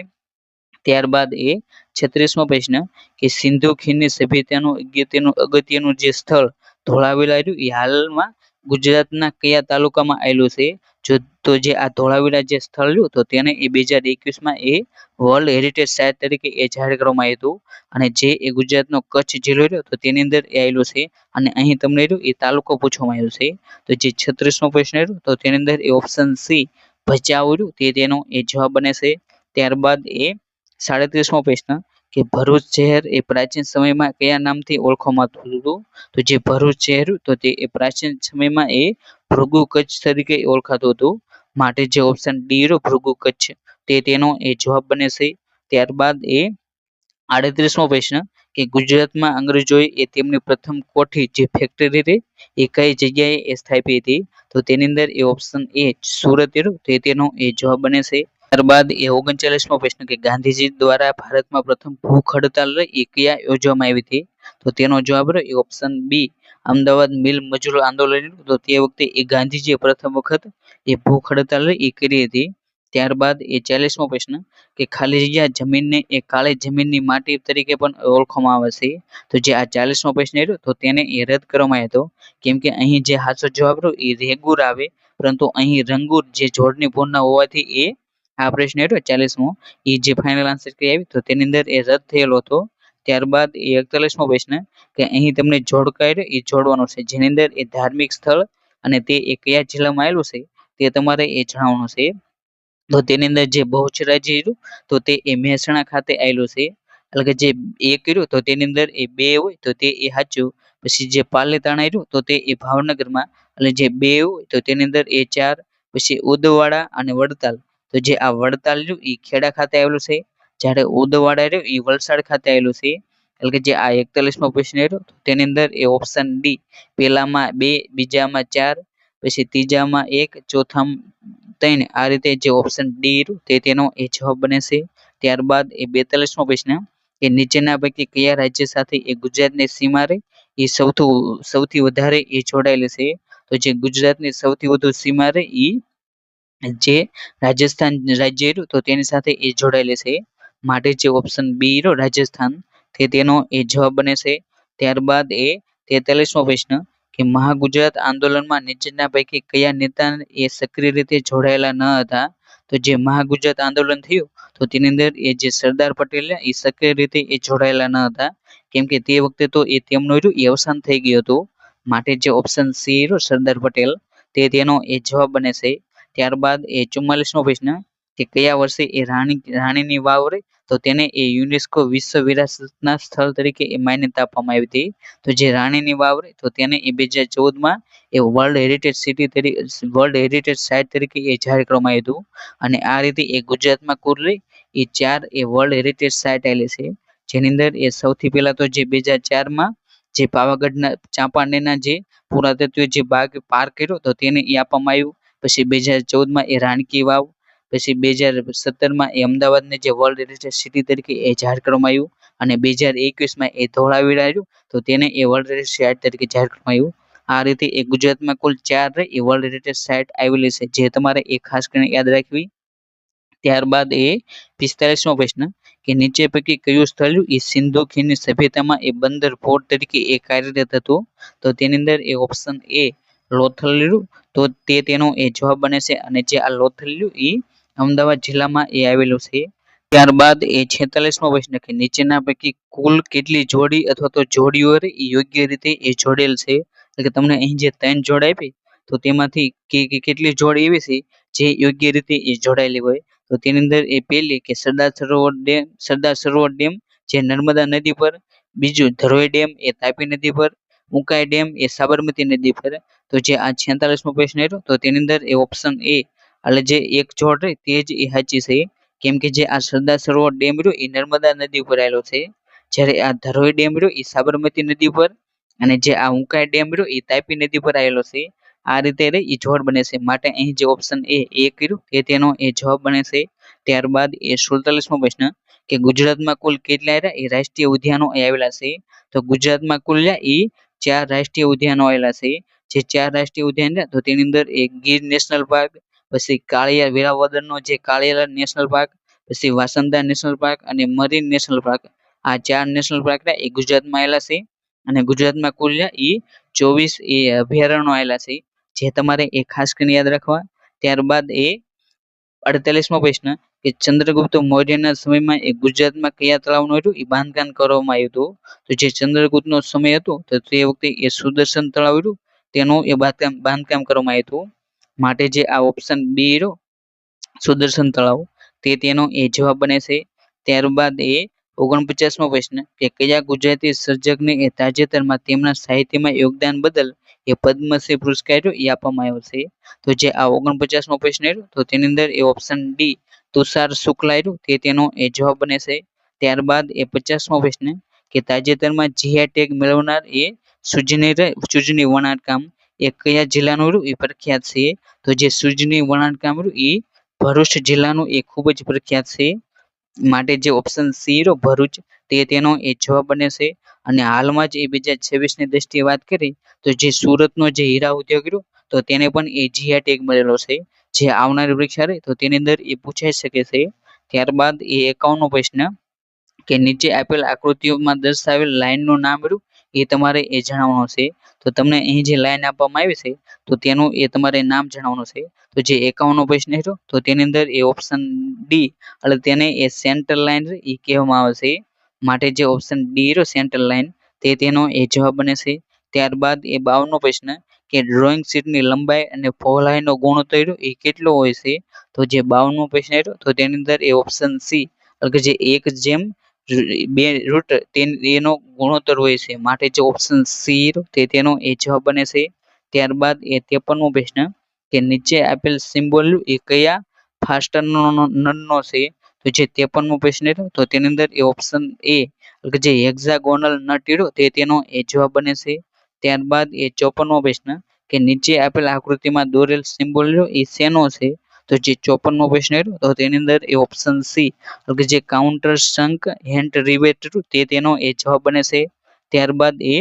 ત્યારબાદ એ 36મો પ્રશ્ન કે સિંધુ ખીણની સભ્યતાનું અગત્યનું જે સ્થળ ધોળાવીરા રહ્યું એ હાલમાં ગુજરાતના કયા તાલુકામાં આવેલું છે? તો જે આ ધોળાવીરા જે સ્થળ રહ્યું તો તેને એ 2021માં એ વર્લ્ડ હેરિટેજ સાઇટ તરીકે એ જાહેર કરવામાં આવ્યું હતું. અને જે એ ગુજરાતનો કચ્છ જિલ્લો રહ્યો તો તેની અંદર એ આવેલું છે. અને અહીં તમને રહ્યું એ તાલુકો પૂછવામાં આવ્યો છે. તો જે 36મો પ્રશ્ન રહ્યો તો તેની અંદર એ ઓપ્શન સી ભચાઉ રહ્યું તે તેનો એ જવાબ બને છે. ત્યારબાદ એ 37મો પ્રશ્ન કે ભરૂચ શહેર એ પ્રાચીન સમયમાં કયા નામથી ઓળખવામાં આવતું હતું? તો જે ભરૂચ શહેર તો તે પ્રાચીન સમયમાં એ ભૃગુ કચ્છ તરીકે ઓળખાતું હતું. માટે જે ઓપ્શન ડી રહ્યો ભૃગુ કચ્છ તે તેનો એ જવાબ બને છે. ત્યારબાદ એ 38મો પ્રશ્ન કે ગુજરાતમાં અંગ્રેજોએ એ તેમની પ્રથમ કોઠી જે ફેક્ટરી હતી એ કઈ જગ્યાએ એ સ્થાપી હતી? તો તેની અંદર એ ઓપ્શન એ સુરત રહ્યું તે તેનો એ જવાબ બને છે. ત્યારબાદ એ 39મો પ્રશ્ન કે ગાંધીજી દ્વારા ભારતમાં પ્રથમ ભૂખ હડતાલ એ ક્યાં યોજવામાં આવી હતી? તો તેનો જવાબ રહ્યો એ ઓપ્શન બી અમદાવાદ મિલ મજૂર આંદોલન. તો તે વખતે એ ગાંધીજીએ પ્રથમ વખત એ ભૂખ હડતાલ એ કરી હતી. ત્યારબાદ એ 40મો પ્રશ્ન કે ખાલી જગ્યા જમીનને એ કાળી જમીનની માટી તરીકે પણ ઓળખવામાં આવે છે. તો જે આ 40મો પ્રશ્ન રહ્યો તો તેને એ રદ કરવામાં આવ્યો હતો. કેમ કે અહીં જે સાચો જવાબ રહ્યો એ રેગુર આવે પરંતુ અહીં રંગુર જે જોડની પૂર્ણ હોવાથી એ આ પ્રશ્ન રહ્યો 40મો એ જે ફાઇનલ આન્સર કરી આવી તો તેની અંદર એ રદ થયેલો હતો. ત્યારબાદ એ 41મો પ્રશ્ન કે અહીં તમને જોડકાય એ જોડવાનો છે જેની અંદર એ ધાર્મિક સ્થળ અને તે એ કયા જિલ્લામાં આવેલું છે તે તમારે એ જણાવવાનું છે. તો તેની અંદર જે બહુચરાજી રહ્યું તો તે એ મહેસાણા ખાતે આવેલું છે. એટલે કે જે એક રહ્યું તો તેની અંદર એ 2 હોય તો તે એ સાચું. પછી જે પાલીતાણા રહ્યું તો તે એ ભાવનગરમાં એટલે જે 2 હોય તો તેની અંદર એ 4. પછી ઉદવાડા અને વડતાલ તો જે આ વડતાલ રહ્યું એ ખેડા ખાતે આવેલું છે. જ્યારે ઉદવાડા રહ્યું એ વલસાડ ખાતે આવેલું છે. એટલે કે જે આ 41મો પ્રશ્ન રહ્યો તેની અંદર એ ઓપ્શન ડી પહેલામાં 2, બીજામાં 4, પછી ત્રીજામાં 1, ચોથામાં 3 આ રીતે જે ઓપ્શન ડી રહ્યું તેનો એ જવાબ બને છે. ત્યારબાદ એ 42મો પ્રશ્ન કે નીચેના પૈકી કયા રાજ્ય સાથે એ ગુજરાતની સીમા રહી એ સૌથી વધારે એ જોડાયેલી છે. તો જે ગુજરાતની સૌથી વધુ સીમા રહી એ જે રાજસ્થાન રાજ્ય રહ્યું તો તેની સાથે એ જોડાયેલી છે. માટે જે ઓપ્શન બી રહ્યો રાજસ્થાન તેનો એ જવાબ બને છે. ત્યારબાદ એ 43મો પ્રશ્ન કે મહાગુજરાત આંદોલનમાં નીચેના પૈકી કયા નેતા એ સક્રિય રીતે જોડાયેલા ન હતા. તો જે મહાગુજરાત આંદોલન થયું તો તેની અંદર એ જે સરદાર પટેલ એ સક્રિય રીતે એ જોડાયેલા ન હતા, કેમ કે તે વખતે તો એ તેમનું એ અવસાન થઈ ગયું હતું. માટે જે ઓપ્શન સી રહ્યો સરદાર પટેલ તેનો એ જવાબ બને છે. ત્યારબાદ એ 44મો પ્રશ્ન કે કયા વર્ષે એ રાણીની વાવ રહી તો તેને એ યુનેસ્કો વિશ્વ વિરાસતના સ્થળ તરીકે એ માન્યતા આપવામાં આવી હતી. તો જે રાણીની વાવ રહી તો તેને એ 2014માં એ વર્લ્ડ હેરિટેજ સાઇટ તરીકે એ જાહેર કરવામાં આવ્યું હતું. અને આ રીતે એ ગુજરાતમાં કુલ રહી એ 4 એ વર્લ્ડ હેરિટેજ સાઇટ આવેલી છે. જેની અંદર એ સૌથી પહેલા તો જે 2004માં જે પાવાગઢના ચાંપાનેરના જે પુરાતત્વ જે પાર્ક કર્યો તો તેને એ આપવામાં આવ્યું. પછી 2014માં એ રાણકી વાવ, પછી 2017માં એ અમદાવાદને જે વર્લ્ડ હેરિટેજ સિટી તરીકે એ જાહેર કરવામાં આવ્યું. અને 2021માં એ ધોળાવીરા આવ્યું તો તેને એ વર્લ્ડ હેરિટેજ સાઇટ તરીકે જાહેર કરવામાં આવ્યું. આ રીતે એ ગુજરાતમાં કુલ 4 એ વર્લ્ડ હેરિટેજ સાઇટ આવેલી છે, જે તમારે એ ખાસ કરીને યાદ રાખવી. ત્યારબાદ એ 45મો પ્રશ્ન કે નીચે પૈકી કયું સ્થળ એ સિંધુ ખીણની સભ્યતામાં એ બંદર પોર્ટ તરીકે એ કાર્યરત હતું. તો તેની અંદર એ ઓપ્શન એ લોથલ રહ્યું તો તેનો એ જવાબ બને છે. અને જે આ લોથલ રહ્યું એ અમદાવાદ જિલ્લામાં એ આવેલું છે. ત્યારબાદ એ 46મો પ્રશ્ન કે નીચેના પૈકી કુલ કેટલી જોડી અથવા તો જોડીઓ યોગ્ય રીતે એ જોડેલ છે. એટલે કે તમને અહીં જે 3 જોડ આપી તો તેમાંથી કેટલી જોડ એવી છે જે યોગ્ય રીતે એ જોડાયેલી હોય. તો તેની અંદર એ પહેલી કે સરદાર સરોવર ડેમ જે નર્મદા નદી પર, બીજું ધરોઈ ડેમ એ તાપી નદી પર, ઉકાઈ ડેમ એ સાબરમતી નદી પર. તો જે આ 46મો પ્રશ્ન રહ્યો તો તેની અંદર એ ઓપ્શન એ એટલે જે એક જોડ રહી તે જ એ સાચી છે, કેમ કે જે આ સરદાર સરોવર ડેમ રહ્યો એ નર્મદા નદી ઉપર આવેલો છે, જ્યારે આ ધરોઈ ડેમ રહ્યો એ સાબરમતી નદી પર, અને જે આ ઉકાઈ ડેમ રહ્યો એ તાપી નદી પર આવેલો છે. આ રીતે એ જોડ બને છે. માટે અહીં જે ઓપ્શન એ કર્યું તેનો એ જવાબ બને છે. ત્યારબાદ એ 47મો પ્રશ્ન કે ગુજરાતમાં કુલ કેટલા એ રાષ્ટ્રીય ઉદ્યાનો આવેલા છે. તો ગુજરાતમાં કુલ એ 4 રાષ્ટ્રીય ઉદ્યાનો આવેલા છે. જે 4 રાષ્ટ્રીય ઉદ્યાન તો તેની અંદર એક ગીર નેશનલ પાર્ક, પછી કાળિયા વેરાવળનો જે કાળિયા નેશનલ પાર્ક, પછી વાસંદા નેશનલ પાર્ક અને મરીન નેશનલ પાર્ક. આ 4 નેશનલ પાર્ક એ ગુજરાતમાં આવેલા છે. અને ગુજરાતમાં કુલ એ 24 એ અભયારણ્યો આવેલા છે, જે તમારે એ ખાસ કરીને યાદ રાખવા. ત્યારબાદ એ 48મો પ્રશ્ન કે ચંદ્રગુપ્ત મૌર્યના સમયમાં એ ગુજરાતમાં કયા તળાવનું એ બાંધકામ કરવામાં આવ્યું હતું. તો જે ચંદ્રગુપ્તનો સમય હતો તો તે વખતે એ સુદર્શન તળાવ હતું તેનું એ બાંધકામ કરવામાં આવ્યું હતું. માટે જે આ ઓપ્શન બી રહ્યો સુદર્શન તળાવ તેનો એ જવાબ બને છે. ત્યારબાદ એ 49મો પ્રશ્ન કે કયા ગુજરાતી સર્જકને એ તાજેતરમાં તેમના સાહિત્યમાં યોગદાન બદલ એ પદ્મશ્રી પુરસ્કાર એ આપવામાં આવ્યો છે. તો જે આ 49મો પ્રશ્ન તો તેની અંદર એ ઓપ્શન ડી તુષાર શુક્લા તેનો એ જવાબ બને છે. ત્યારબાદ એ 50મો પ્રશ્ન કે તાજેતરમાં જીઆઈ ટેગ મેળવનાર એ સુજની વણાટકામ એ કયા જિલ્લાનું એ પ્રખ્યાત છે. તો જે સુજની વણાટકામ એ ભરૂચ જિલ્લાનું એ ખૂબ જ પ્રખ્યાત છે. માટે જે ઓપ્શન સી ભરૂચ તેનો એ જવાબ બને છે. અને હાલમાં જ એ 2026ની દ્રષ્ટિએ વાત કરી તો જે સુરતનો જે હીરા ઉદ્યોગ રહ્યો તો તેને પણ એ જીઆઈ ટેગ મળેલો છે, જે આવનારી પરીક્ષા રહે તો તેની અંદર એ પૂછાઈ શકે છે. ત્યારબાદ એ 51મો પ્રશ્ન કે નીચે આપેલ આકૃતિઓમાં દર્શાવેલ લાઈનનું નામ રહ્યું એ તમારે એ જણાવવાનું છે. તો તમને અહીં જે લાઈન આપવામાં આવી છે તો તેનું એ તમારે નામ જણાવવાનું છે. તો જે 51મો પ્રશ્ન રહ્યો તો તેની અંદર એ ઓપ્શન ડી એટલે તેને એ સેન્ટર લાઈન એ કહેવામાં આવે છે. માટે જે ઓપ્શન ડી રહ્યો સેન્ટર લાઈન તેનો એ જવાબ બને છે. ત્યારબાદ એ 52મો પ્રશ્ન કે ડ્રોઈંગ શીટની લંબાઈ અને પહોળાઈનો ગુણોત્તર એ કેટલો હોય છે. તો જે 52મો પ્રશ્ન રહ્યો તો તેની અંદર એ ઓપ્શન સી એટલે કે જે 1/2 એનો ગુણોત્તર હોય છે. માટે જે ઓપ્શન સી તેનો એ જવાબ બને છે. ત્યારબાદ એ 53મો પ્રશ્ન કે નીચે આપેલ સિમ્બોલ એ કયા ફાસ્ટનરનો છે. તો જે 53મો પ્રશ્ન રહ્યો તો તેની અંદર એ ઓપ્શન એ એટલે કે જે હેક્ઝાગોનલ નટ રહ્યો તેનો એ જવાબ બને છે. ત્યારબાદ એ 54મો પ્રશ્ન કે નીચે આપેલ આકૃતિમાં દોરેલ સિમ્બોલ રહ્યો એ શેનો છે? તો જે 54મો પ્રશ્ન રહ્યો તો તેની અંદર એ ઓપ્શન સી એટલે કે જે કાઉન્ટર શંક હેન્ટ રિવેટ તેનો એ જવાબ બને છે. ત્યારબાદ એ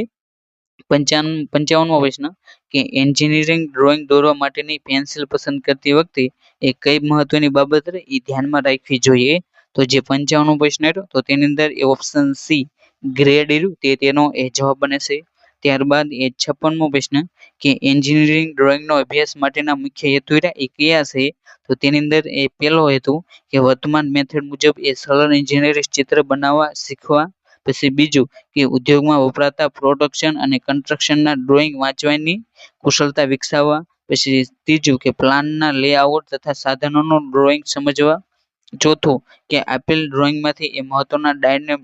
55મો પ્રશ્ન કે એન્જિનિયરિંગ ડ્રોઈંગ દોરવા માટેની પેન્સિલ પસંદ કરતી વખતે એ કઈ મહત્વની બાબત એ ધ્યાનમાં રાખવી જોઈએ? તો જે 55મો પ્રશ્ન રહ્યો તો તેની અંદર એ ઓપ્શન સી ગ્રેડ રહ્યું તેનો એ જવાબ બને છે. ત્યારબાદ એ 56મો પ્રશ્ન કે એન્જિનિયરિંગ ડ્રોઈંગનો અભ્યાસ માટેના મુખ્ય હેતુ એ કયા છે? તો તેની અંદર એ પહેલો હેતુ કે વર્તમાન મેથડ મુજબ એ સરળ એન્જિનિયરિંગ ચિત્ર બનાવવા શીખવા. પછી બીજું કે ઉદ્યોગમાં વપરાતા પ્રોડક્શન અને કન્સ્ટ્રક્શનના ડ્રોઈંગ વાંચવાની કુશળતા વિકસાવવા. પછી ત્રીજું કે પ્લાનના લેઆઉટ તથા સાધનોનું ડ્રોઈંગ સમજવા. ચોથું કે આપેલ ડ્રોઈંગમાંથી એ મહત્વના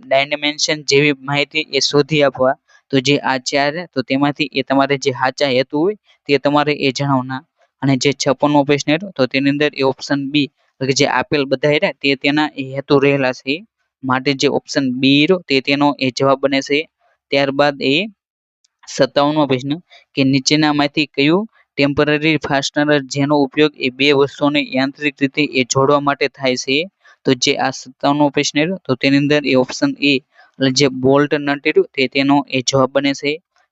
ડાયમેન્શન જેવી માહિતી એ શોધી આપવા. તો જે આ ચાર તો તેમાંથી એ તમારે જે સાચા હેતુ હોય તે તમારે એ જણાવવાના. અને જે 56મો પ્રશ્ન તો તેની અંદર એ ઓપ્શન બી કે જે આપેલ બધા તેના એ હેતુ રહેલા છે. માટે જે ઓપ્શન બી રહ્યો તેનો એ જવાબ બને છે. ત્યારબાદ એ 57મો પ્રશ્ન કે નીચેનામાંથી કયું ટેમ્પરરી ફાસ્ટનર જેનો ઉપયોગ એ બે વસ્તુઓને યાંત્રિક રીતે એ જોડવા માટે થાય છે? તો જે આ 57મો પ્રશ્ન રહ્યો તો તેની અંદર એ ઓપ્શન એ એટલે જે બોલ્ટ નટ રહ્યું તેનો એ જવાબ બને છે.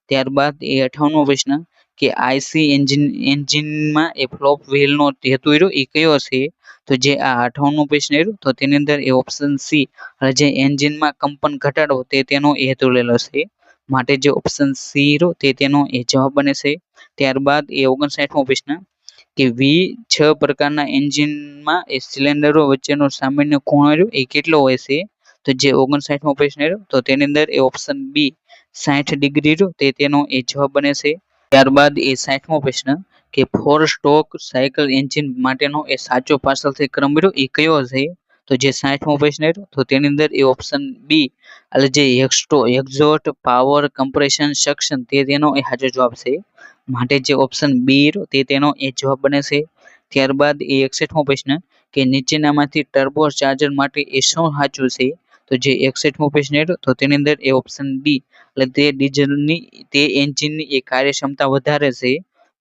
ત્યારબાદ એ 58મો પ્રશ્ન કે આઈસી એન્જિનમાં એ ફ્લોપ વ્હીલનો હેતુ રહ્યો એ કયો છે? તો જે આ 58મો પ્રશ્ન રહ્યો તો તેની અંદર એ ઓપ્શન સી એટલે જે એન્જિનમાં કંપન ઘટાડવો તેનો એ હેતુ લેલો છે. માટે જે ઓપ્શન સી રહ્યો તેનો એ જવાબ બને છે. ત્યારબાદ એ 59મો પ્રશ્ન કે V6 પ્રકારના એન્જિનમાં એ સિલિન્ડરો વચ્ચેનો સામાન્ય ખૂણો રહ્યો એ કેટલો હોય છે? તો જે 59મો પ્રશ્ન રહ્યો તો તેની અંદર એ ઓપ્શન બી 60 ડિગ્રી રહ્યો તેનો એ જવાબ બને છે. ત્યારબાદ એ 60મો પ્રશ્ન કે 4 સ્ટોક સાયકલ એન્જિન માટેનો એ સાચો પાછળથી ક્રમ રહ્યો એ કયો છે? તો જે 60મો પ્રશ્ન રહ્યો તો તેની અંદર એ ઓપ્શન બી એટલે જે એક્ઝોસ્ટ પાવર કમ્પ્રેશન સક્શન તેનો એ સાચો જવાબ છે. માટે જે ઓપ્શન બી રહ્યો તેનો એ જવાબ બને છે. ત્યારબાદ એ 61મો પ્રશ્ન કે નીચેનામાંથી ટર્બો ચાર્જર માટે એ શું સાચું છે? તો જે 61મો પ્રશ્ન રહ્યો તો તેની અંદર એ ઓપ્શન બી એટલે તે ડીઝલની તે એન્જિનની એ કાર્યક્ષમતા વધારે છે.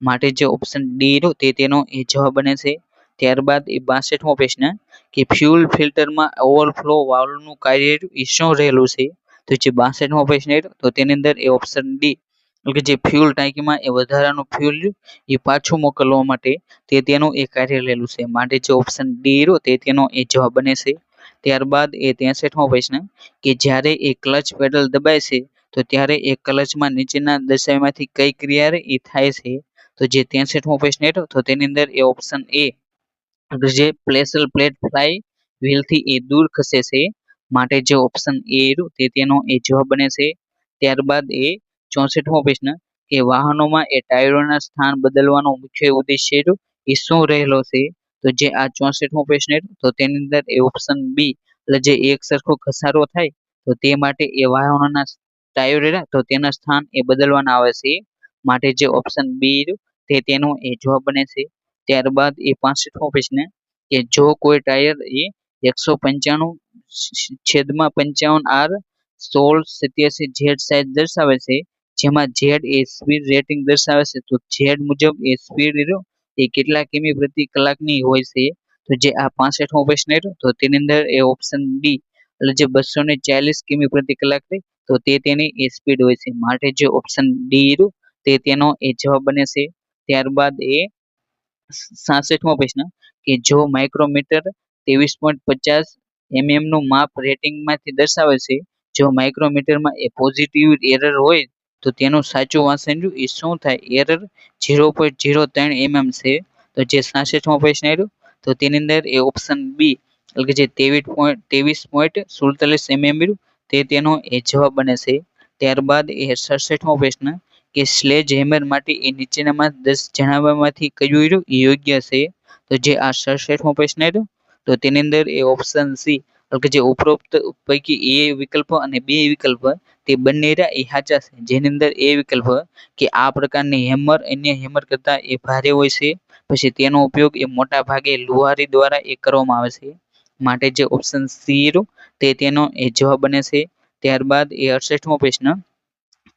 માટે જે ઓપ્શન ડી રહ્યો તેનો એ જવાબ બને છે. ત્યારબાદ એ 62મો પ્રશ્ન કે ફ્યુલ ફિલ્ટરમાં ઓવરફ્લો વાલ્વનું કાર્ય એ શું રહેલું છે? તો જે 62મો પ્રશ્ન રહ્યો તો તેની અંદર એ ઓપ્શન ડી એટલે કે જે ફ્યુલ ટાંકીમાં એ વધારાનું ફ્યુલ એ પાછું મોકલવા માટે તેનું એ કાર્ય રહેલું છે. માટે જે ઓપ્શન ડી રહ્યો તેનો એ જવાબ બને છે. ત્યારબાદ એ 63મો પ્રશ્ન કે જ્યારે એ ક્લચ પેડલ દબાય છે તો ત્યારે એ ક્લચમાં નીચેના દર્શાવ્યામાંથી કઈ ક્રિયા એ થાય છે? તો જે 63મો પ્રશ્ન રહ્યો તો તેની અંદર એ ઓપ્શન એ જે પ્લેસલ પ્લેટ ફ્લાય વ્હીલથી એ દૂર ખસે છે. માટે જે ઓપ્શન એ રહ્યું તેનો એ જવાબ બને છે. ત્યારબાદ એ 64મો પ્રશ્ન કે વાહનોમાં એ ટાયરોના સ્થાન બદલવાનો મુખ્ય ઉદ્દેશ્ય એ શું રહેલો છે? તો જે આ 64મો પ્રશ્ન તો તેની અંદર એ ઓપ્શન બી એટલે જે એક સરખો ઘસારો થાય તો તે માટે એ વાહનોના ટાયર તો તેના સ્થાન એ બદલવાના આવે છે. માટે જે ઓપ્શન બી તેનો એ જવાબ બને છે. ત્યારબાદ એ 65મો પ્રશ્ન કે જો કોઈ ટાયર એ 195/55R 1687 Z સાઇઝ દર્શાવે છે જેમાં Z એ સ્પીડ રેટિંગ દર્શાવે છે તો Z મુજબ એ સ્પીડ એ કેટલા કિમી પ્રતિ કલાકની હોય છે? તો જે આ 65મો પ્રશ્ન તો તેની અંદર એ ઓપ્શન ડી એટલે જે 240 કિમી પ્રતિ કલાક તો તેની એ સ્પીડ હોય છે. માટે જે ઓપ્શન ડી તેનો એ જવાબ બને છે. ત્યારબાદ એ 66મો પ્રશ્ન કે જો માઇક્રોમીટર 23.50 નું માપ રેટિંગમાંથી દર્શાવે છે જો માઇક્રોમીટરમાં એ પોઝિટિવ એરર હોય તો તેનું સાચું વાંચન એ શું થાય? એરર 0.03 છે. તો જે 66મો પ્રશ્ન તો તેની અંદર એ ઓપ્શન બી એટલે કે જે 23.47 તેનો એ જવાબ બને છે. ત્યારબાદ એ 67મો પ્રશ્ન કે સ્લેજ હેમર માટે એ નીચેનામાં 10 જણાવવામાંથી કયું યોગ્ય છે? તો જે આ 67મો પ્રશ્ન તો તેની અંદર એ ઓપ્શન સી એટલે કે જે ઉપરોક્ત પૈકી એ વિકલ્પ અને બી વિકલ્પ તે બંને એ સાચા છે. જેની અંદર એ વિકલ્પ કે આ પ્રકારની હેમર અન્ય હેમર કરતા એ ભારે હોય છે. પછી તેનો ઉપયોગ એ મોટા ભાગે લુહારી દ્વારા એ કરવામાં આવે છે. માટે જે ઓપ્શન સી રહ્યું તે તેનો એ જવાબ બને છે. ત્યારબાદ એ 68મો પ્રશ્ન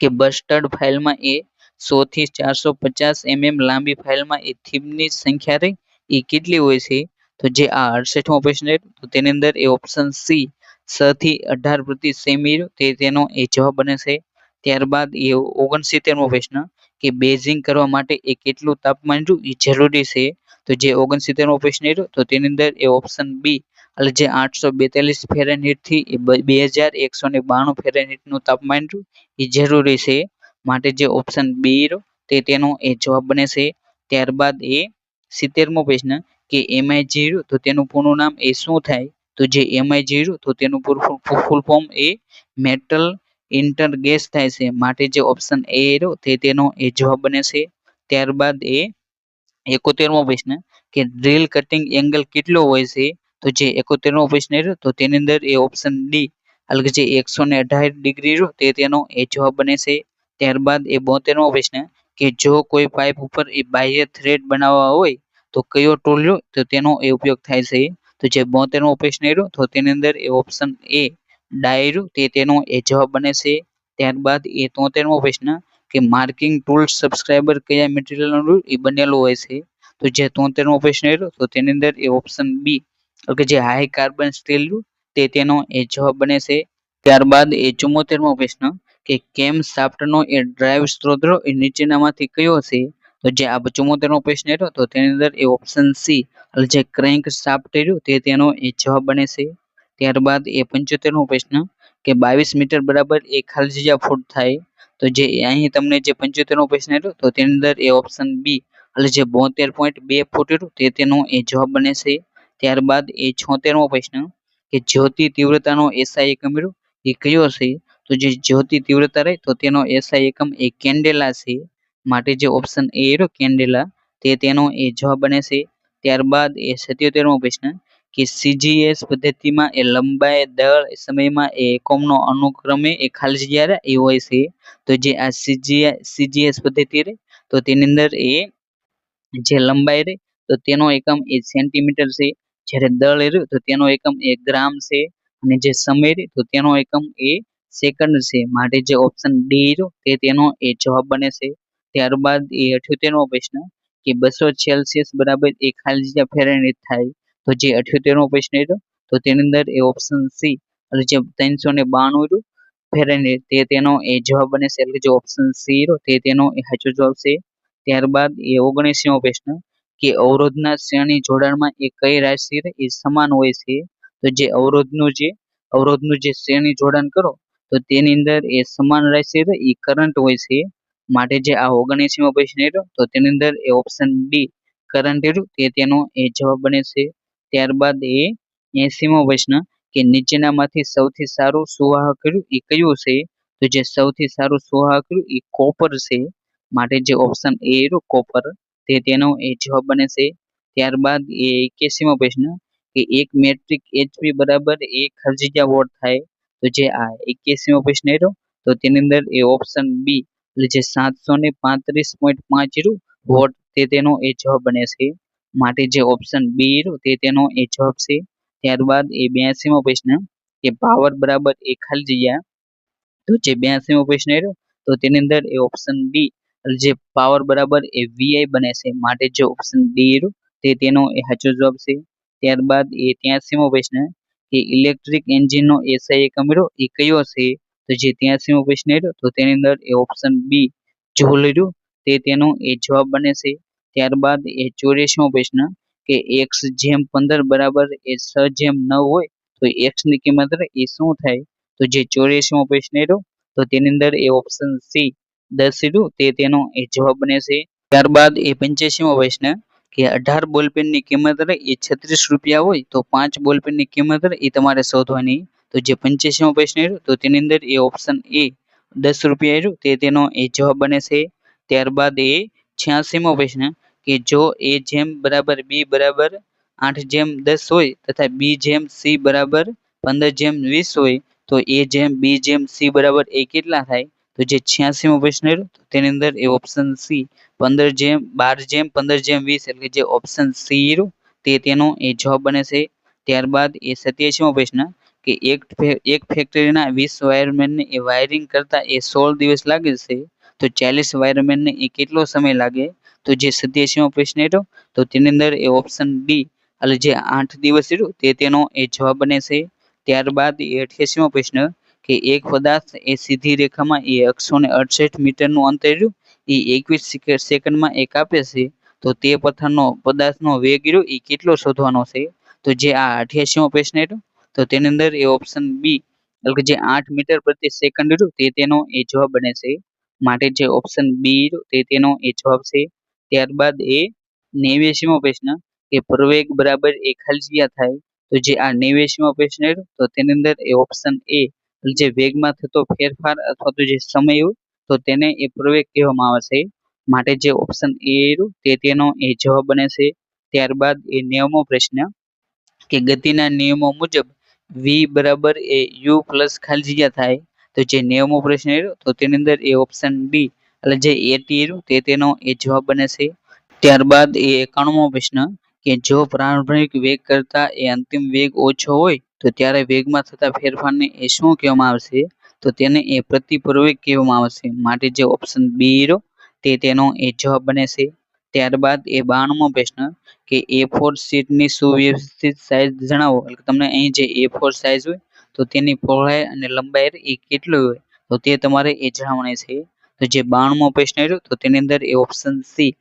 કે બસ્ટર્ડ ફાઇલમાં એ 100 થી 450 લાંબી ફાઇલમાં એ થીમની સંખ્યા રહી એ કેટલી હોય છે? તો જે આ 68મો પ્રશ્ન છે તો તેની અંદર એ ઓપ્શન સી 6 થી 18 પ્રતિ સેમી તે તેનો એ જવાબ બને છે. ત્યારબાદ એ 69મો પ્રશ્ન કે બેઝિંગ કરવા માટે એ કેટલું તાપમાન એ જરૂરી છે? તો જે 69મો પ્રશ્ન રહ્યો તો તેની અંદર એ ઓપ્શન બી એટલે જે 842 ફેરનહીટ થી 2192 ફેરનહીટ નું તાપમાન એ જરૂરી છે. માટે જે ઓપ્શન બી રહ્યો તે તેનો એ જવાબ બને છે. ત્યારબાદ એ 70મો પ્રશ્ન કે MIG રહ્યું તો તેનું પૂરું નામ એ શું થાય? તો જે MIG રહ્યું તો તેનું ફૂલ ફોર્મ એ મેટલ ઇન્ટરગેસ થાય છે. માટે જે ઓપ્શન એ રહ્યો તે તેનો એ જવાબ બને છે. ત્યારબાદ એ 71મો પ્રશ્ન કે ડ્રીલ કટિંગ એંગલ કેટલો હોય છે? તો જે 71મો પ્રશ્ન રહ્યો તો તેની અંદર એ ઓપ્શન ડી એટલે કે જે 118 ડિગ્રી રહ્યો તે તેનો એ જવાબ બને છે. ત્યારબાદ એ 72મો પ્રશ્ન કે જો કોઈ પાઇપ ઉપર એ બાહ્ય થ્રેડ બનાવવા હોય તો કયો ટૂલ રહ્યો તો તેનો એ ઉપયોગ થાય છે? તો જે 72મો પ્રશ્ન રહ્યો તો તેની અંદર એ ઓપ્શન એ ડાય રહ્યું તે તેનો એ જવાબ બને છે. ત્યારબાદ એ 73મો પ્રશ્ન કે માર્કિંગ ટૂલ સબસ્ક્રાઇબર કયા મટીરિયલનું એ બનેલું હોય છે? તો જે 73મો પ્રશ્ન રહ્યો તો તેની અંદર એ ઓપ્શન બી કે જે હાઈ કાર્બન સ્ટીલ તે તેનો એ જવાબ બને છે. ત્યારબાદ એ 74મો પ્રશ્ન કે કેમ શાફ્ટનો એ ડ્રાઇવ સ્ત્રોત એ નીચેનામાંથી કયો છે? તો જે આ 74મો પ્રશ્ન રહ્યો તો તેની અંદર એ ઓપ્શન સી એટલે જે ક્રેન્ક શાફ્ટ રહ્યું તે તેનો એ જવાબ બને છે. ત્યારબાદ એ 75મો પ્રશ્ન કે 22 મીટર બરાબર એ ખાલી જગ્યા ફૂટ થાય? તો જે અહીં તમને જે 75મો પ્રશ્ન રહ્યો તો તેની અંદર એ ઓપ્શન બી એટલે જે 72.2 ફૂટ રહ્યું તે તેનો એ જવાબ બને છે. ત્યારબાદ એ 76મો પ્રશ્ન કે જ્યોતિ તીવ્રતાનો એસઆઈ એકમ રહ્યો એ કયો છે? તો જે જ્યોતિ તીવ્રતા રહે તો તેનો એસઆઈ એકમ એ કેન્ડેલા છે. માટે જે ઓપ્શન એ રહ્યો કેન્ડેલા તે તેનો એ જવાબ બને છે. ત્યારબાદ એ 77મો પ્રશ્ન કે CGS પદ્ધતિમાં એ લંબાઈ દર સમયમાં એ એકમનો અનુક્રમે એ ખાલી જગ્યા એ હોય છે? તો જે આ CGS પદ્ધતિ રહે તો તેની અંદર એ જે લંબાઈ રહે તો તેનો એકમ એ સેન્ટીમીટર છે. જ્યારે દળ રહ્યું તો તેનો એકમ એ ગ્રામ છે. અને જે સમય રહે તો તેનો એકમ એ સેકન્ડ છે. માટે જે ઓપ્શન ડી રહ્યો તે તેનો એ જવાબ બને છે. ત્યારબાદ એ 78મો પ્રશ્ન કે 200 સેલ્સિયસ બરાબર એ ખાલી જગ્યા ફેરનહીટ થાય? તો જે 78મો પ્રશ્ન રહ્યો તો તેની અંદર એ ઓપ્શન સી એટલે જે 392 ફેરનહીટ તે તેનો એ જવાબ બને છે. એટલે જે ઓપ્શન સી રહ્યો તે તેનો એ સાચો જવાબ છે. ત્યારબાદ એ 79મો પ્રશ્ન કે અવરોધના શ્રેણી જોડાણમાં એ કઈ રાશિ એ સમાન હોય છે? તો જે અવરોધનું જે શ્રેણી જોડાણ કરો તો તેની અંદર એ સમાન રાશિ એ કરંટ હોય છે. માટે જે આ 79મો પ્રશ્ન રહ્યો તો તેની અંદર એ ઓપ્શન ડી કરંટ રહ્યું તે તેનો એ જવાબ બને છે. ત્યારબાદ એ 80મો પ્રશ્ન કે નીચેનામાંથી સૌથી સારું સુવાહક રહ્યું એ કયું છે? તો જે સૌથી સારું સુવાહક રહ્યું એ કોપર છે. માટે જે ઓપ્શન એ રહ્યું કોપર તે તેનો એ જવાબ બને છે. ત્યારબાદ એ 81મો પ્રશ્ન કે 1 મેટ્રિક HP બરાબર એ ખાલી જગ્યા વોટ થાય? તો જે આ 81મો પ્રશ્ન રહ્યો તો તેની અંદર એ ઓપ્શન બી એટલે જે 735.5 વોટ તે તેનો એ જવાબ બને છે. માટે જે ઓપ્શન બી રહ્યો તે તેનો એ જવાબ છે. ત્યારબાદ એ 82મો પ્રશ્ન કે પાવર બરાબર એ ખાલી જગ્યા તો જે 82મો પ્રશ્ન રહ્યો તો તેની અંદર એ ઓપ્શન ડી એટલે જે પાવર બરાબર એ વીઆઈ બને છે. માટે જે ઓપ્શન ડી રહ્યો તે તેનો એ સાચો જવાબ છે. ત્યારબાદ એ 83મો પ્રશ્ન કે ઇલેક્ટ્રિક એન્જિનનો એસઆઈ એકમ રહ્યો એ કયો છે? તો જે 83મો પ્રશ્ન રહ્યો તો તેની અંદર એ ઓપ્શન બી જૂલ રહ્યું તે તેનો એ જવાબ બને છે. ત્યારબાદ એ 84મો પ્રશ્ન કે x/15 બરાબર એ 6/9 હોય તો x ની કિંમત એ શું થાય? તો જે 84મો પ્રશ્ન રહ્યો તો તેની અંદર એ ઓપ્શન સી 10 રહ્યું તે તેનો એ જવાબ બને છે. ત્યારબાદ એ 85મો પ્રશ્ન કે 18 બોલપેનની કિંમત એ 36 રૂપિયા હોય તો 5 બોલપેનની કિંમત એ તમારે શોધવાની. તો જે 85મો પ્રશ્ન રહ્યો તો તેની અંદર એ ઓપ્શન એ 10 રૂપિયા રહ્યું તે તેનો એ જવાબ બને છે. ત્યારબાદ એ 86મો પ્રશ્ન કે જો a જેમ બરાબર b બરાબર 8/10 હોય તથા b જેમ c બરાબર 15/20 હોય તો a જેમ b જેમ c બરાબર એ કેટલા થાય? તો જે 86મો પ્રશ્ન રહ્યો તેની અંદર એ ઓપ્શન સી 12/15/20 એટલે જે ઓપ્શન સી રહ્યું તે તેનો એ જવાબ બને છે. ત્યારબાદ એ 87મો પ્રશ્ન કે એક ફેક્ટરીના 20 વાયરમેનને એ વાયરિંગ કરતા એ 16 દિવસ લાગે છે, તો 40 વાયરમેનને એ કેટલો સમય લાગે? તો જે 87મો પ્રશ્ન હતો તો તેની અંદર એ ઓપ્શન ડી એટલે જે 8 દિવસ રહ્યું તેનો એ જવાબ બને છે. ત્યારબાદ એ 88મો પ્રશ્ન કે એક પદાર્થ એ સીધી રેખામાં એ 168 મીટરનું અંતર રહ્યું એ 21 સેકન્ડમાં એ કાપે છે, તો તે પદાર્થનો વેગ રહ્યો એ કેટલો શોધવાનો છે? તો જે આ 88મો પ્રશ્ન હતો તો તેની અંદર એ ઓપ્શન બી એટલે કે જે 8 મીટર પ્રતિ સેકન્ડ રહ્યું તેનો એ જવાબ બને છે. માટે જે ઓપ્શન બી રહ્યું તેનો એ જવાબ છે. ત્યારબાદ એ 89મો પ્રશ્ન કે પ્રવેગ બરાબર એ ખાલી જગ્યા થાય, તો જે આ 89મો પ્રશ્ન રહ્યો તો તેની અંદર એ ઓપ્શન એ જે વેગમાં થતો ફેરફાર અથવા તો જે સમય હોય તો તેને એ પ્રવેગ કહેવામાં આવે છે. માટે જે ઓપ્શન એ રહ્યું તેનો એ જવાબ બને છે. ત્યારબાદ એ 90મો પ્રશ્ન કે ગતિના નિયમો મુજબ v બરાબર એ u પ્લસ ખાલી જગ્યા થાય, તો જે 90મો પ્રશ્ન રહ્યો તો તેની અંદર એ ઓપ્શન ડી એટલે જે 80 રહ્યું તેનો એ જવાબ બને છે. ત્યારબાદ એ 91મો પ્રશ્ન કે જો પ્રારંભિક વેગ કરતા એ અંતિમ વેગ ઓછો હોય તો ત્યારે વેગમાં થતા ફેરફારને એ શું કહેવામાં આવશે? તો તેને એ પ્રતિપ્રવેગ કહેવામાં આવશે. માટે જે ઓપ્શન બી રહ્યો તેનો એ જવાબ બને છે. ત્યારબાદ એ 92મો પ્રશ્ન કે A4 શીટની સુવ્યવસ્થિત સાઇઝ જણાવો. એટલે તમને અહીં જે A4 સાઇઝ હોય તો તેની પહોળાઈ અને લંબાઈ એ કેટલી હોય તો તે તમારે એ જણાવવાની છે. તો જે 92મો પ્રશ્ન રહ્યો તો તેની અંદર એ ઓપ્શન સી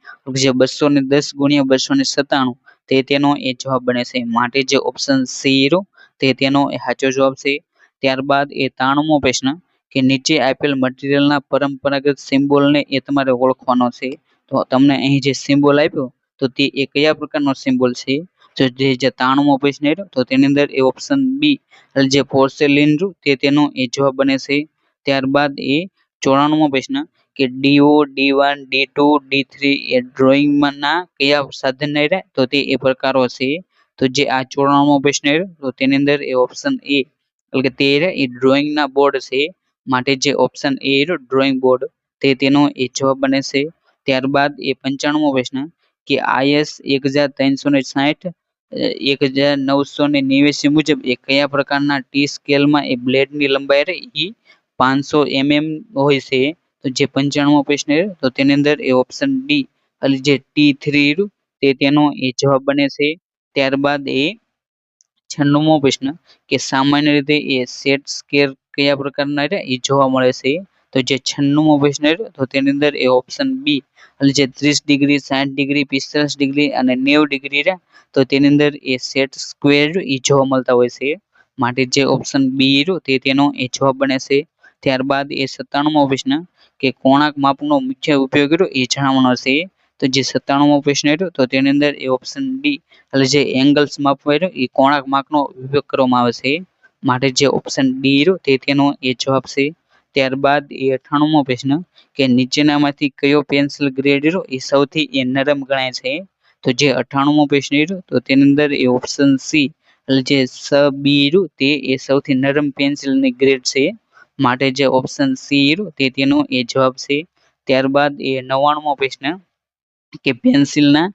જે 210 ગુણ્યા 297 તેનો એ જવાબ બને છે. માટે જે ઓપ્શન સી રહ્યો તેનો એ સાચો જવાબ છે. ત્યારબાદ એ 93મો પ્રશ્ન કે નીચે આપેલ મટીરિયલના પરંપરાગત સિમ્બોલને એ તમારે ઓળખવાનો છે. તો તમને અહીં જે સિમ્બોલ આપ્યો તો તે એ કયા પ્રકારનો સિમ્બોલ છે? તો જે 93મો પ્રશ્ન રહ્યો તો તેની અંદર એ ઓપ્શન બી એટલે જે પોર્સેલિન તેનો એ જવાબ બને છે. ત્યારબાદ એ 94મો પ્રશ્ન કે ડીઓ D1 D2 D3 એ ડ્રોઈંગમાંના કયા સાધન રહ્યા તો તે એ પ્રકારો છે. તો જે આ 94મો પ્રશ્ન રહ્યો તો તેની અંદર એ ઓપ્શન એ એટલે કે તે એ ડ્રોઈંગના બોર્ડ છે. માટે જે ઓપ્શન એ રહ્યો ડ્રોઈંગ બોર્ડ તેનો એ જવાબ બને છે. ત્યારબાદ એ 95મો પ્રશ્ન કે IS 1360 1989 મુજબ એ કયા પ્રકારના ટી સ્કેલમાં એ બ્લેડની લંબાઈ રહી 500 mm હોય છે. તો જે 95મો પ્રશ્ન તો તેની અંદર એ ઓપ્શન ડી એટલે જે T3 તેનો એ જવાબ બને છે. ત્યારબાદ એ 96મો પ્રશ્ન કે સામાન્ય રીતે એ સેટ સ્કેલ કયા પ્રકારના એ જોવા મળે છે. તો જે 96મો પ્રશ્ન તો તેની અંદર એ ઓપ્શન બી એટલે જે 30 ડિગ્રી 60 ડિગ્રી 45 ડિગ્રી અને 90 ડિગ્રી તો તેની અંદર એ સેટ સ્ક્વેર એ જોવા મળતા હોય છે. માટે જે ઓપ્શન બી તેનો એ જવાબ બને છે. ત્યારબાદ એ 97મો પ્રશ્ન કે કોણાક માપનો મુખ્ય ઉપયોગ એ જણાવવાનો છે. તો જે 97મો પ્રશ્ન તો તેની અંદર એ ઓપ્શન ડી એટલે જે એંગલ્સ માપવા એ કોણાક માપનો ઉપયોગ કરવામાં આવે છે. માટે જે ઓપ્શન ડી તેનો એ જવાબ છે. ત્યારબાદ એ 98મો પ્રશ્ન કે નીચેનામાંથી કયો પેન્સિલ ગ્રેડ એ સૌથી એ નરમ ગણાય છે. તો જે 98મો પ્રશ્ન તો તેની અંદર એ ઓપ્શન સી એટલે જે સબી તે એ સૌથી નરમ પેન્સિલની ગ્રેડ છે. માટે જે ઓપ્શન સી તેનો એ જવાબ છે. ત્યારબાદ એ 99મો પ્રશ્ન કે પેન્સિલના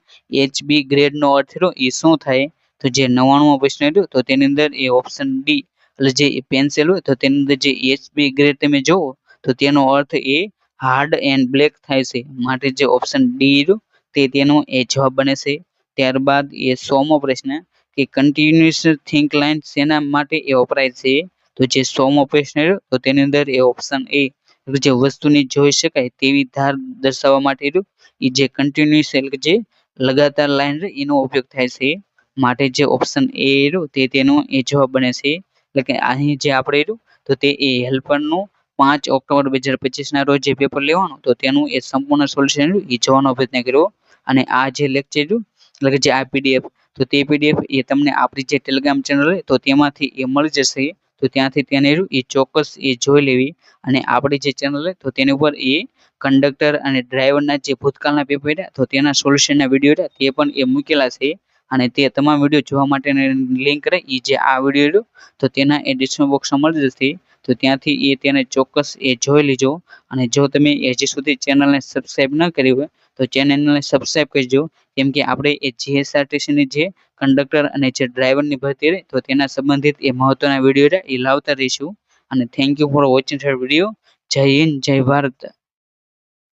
HB ગ્રેડનો અર્થ એ શું થાય? તો જે 99મો પ્રશ્ન તો તેની અંદર એ ઓપ્શન ડી એટલે જે પેન્સિલ હોય તો તેની અંદર જે HB ગ્રેડ તમે જોવો તો તેનો અર્થ એ હાર્ડ એન્ડ બ્લેક થાય છે. માટે જે ઓપ્શન ડી તેનો એ જવાબ બને છે. ત્યારબાદ એ 100મો પ્રશ્ન કે કન્ટિન્યુઅસ થિંક લાઇન શેના માટે એ વપરાય છે? તો જે 100મો પ્રશ્ન તો તેની અંદર એ ઓપ્શન એ જે વસ્તુની જોઈ શકાય તેવી ધાર દર્શાવવા માટે એ જે કન્ટિન્યુઅસ એટલે જે લગાતાર લાઈન એનો ઉપયોગ થાય છે. માટે જે ઓપ્શન એ તેનો એ જવાબ બને છે. એટલે કે અહીં જે આપણે તો તે એ હેલ્પરનું 5 ઓક્ટોબર 2025 રોજ જે પેપર લેવાનું તો તેનું એ સંપૂર્ણ સોલ્યુશન એ જોવાનો પ્રયત્ન કર્યો. અને આ જે લેક્ચર એટલે કે જે આ PDF તો તે PDF એ તમને આપણી જે ટેલિગ્રામ ચેનલ તો તેમાંથી એ મળી જશે. તો ત્યાંથી તેને એ ચોક્કસ એ જોઈ લેવી. અને આપણી જે ચેનલ તો તેની ઉપર એ કંડક્ટર અને ડ્રાઈવરના જે ભૂતકાળના પેપર તો તેના સોલ્યુશનના વિડીયો તે પણ એ મૂકેલા છે. અને તે તમામ વિડીયો જોવા માટેની લિંક એ જે આ વિડીયો તો તેના એ ડિસ્ક્રિપ્શન બોક્સમાં મળી જશે. તો ત્યાંથી એ તેને ચોક્કસ એ જોઈ લેજો. અને જો તમે હજી સુધી ચેનલને સબસ્ક્રાઈબ ન કરી હોય તો ચેનલને સબસ્ક્રાઇબ કરજો, કેમ કે આપણે એ જીએસઆરટીસીની જે કંડક્ટર અને જે ડ્રાઈવરની ભરતી રહે તો તેના સંબંધિત એ મહત્વના વિડીયો એ લાવતા રહીશું. અને thank you for watching this video. જય હિન્દ, જય ભારત.